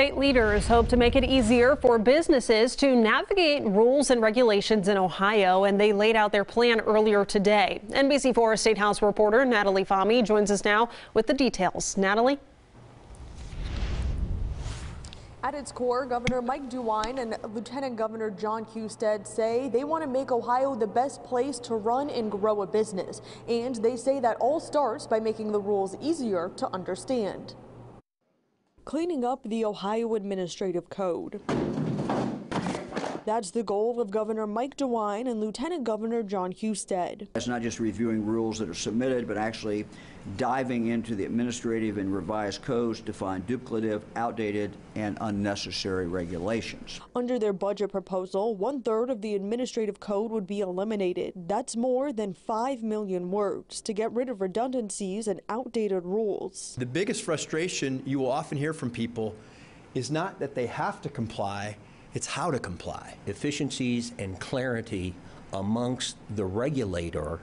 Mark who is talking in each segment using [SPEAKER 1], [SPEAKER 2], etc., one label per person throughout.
[SPEAKER 1] State leaders hope to make it easier for businesses to navigate rules and regulations in Ohio, and they laid out their plan earlier today. NBC4 State House reporter Natalie Fahmy joins us now with the details. Natalie?
[SPEAKER 2] At its core, Governor Mike DeWine and Lieutenant Governor John Husted say they want to make Ohio the best place to run and grow a business. And they say that all starts by making the rules easier to understand. Cleaning up the Ohio Administrative Code. That's the goal of Governor Mike DeWine and Lieutenant Governor John Husted.
[SPEAKER 3] It's not just reviewing rules that are submitted, but actually diving into the administrative and revised codes to find duplicative, outdated, and unnecessary regulations.
[SPEAKER 2] Under their budget proposal, 1/3 of the administrative code would be eliminated. That's more than 5 million words to get rid of redundancies and outdated rules.
[SPEAKER 4] The biggest frustration you will often hear from people is not that they have to comply, it's how to comply.
[SPEAKER 5] Efficiencies and clarity amongst the regulator,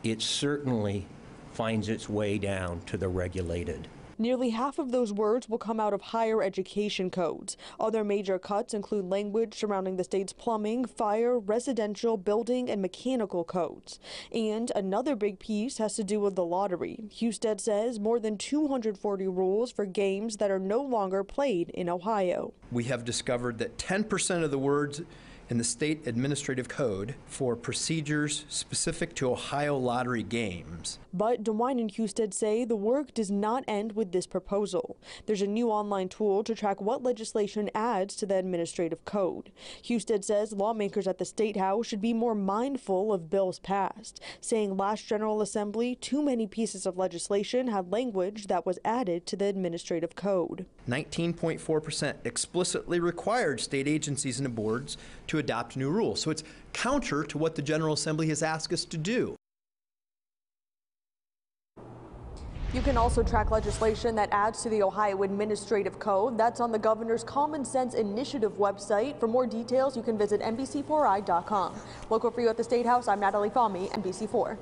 [SPEAKER 5] it certainly finds its way down to the regulated.
[SPEAKER 2] Nearly half of those words will come out of higher education codes. Other major cuts include language surrounding the state's plumbing, fire, residential, building, and mechanical codes. And another big piece has to do with the lottery. Husted says more than 240 rules for games that are no longer played in Ohio.
[SPEAKER 4] We have discovered that 10% of the words in the state administrative code for procedures specific to Ohio lottery games.
[SPEAKER 2] But DeWine and Husted say the work does not end with this proposal. There's a new online tool to track what legislation adds to the administrative code. Husted says lawmakers at the State House should be more mindful of bills passed, saying last General Assembly, too many pieces of legislation had language that was added to the administrative code.
[SPEAKER 4] 19.4% explicitly required state agencies and boards to adopt new rules. So it's counter to what the General Assembly has asked us to do.
[SPEAKER 2] You can also track legislation that adds to the Ohio Administrative Code. That's on the Governor's Common Sense Initiative website. For more details, you can visit NBC4i.com. Local for you at the State House, I'm Natalie Fahmy, NBC4.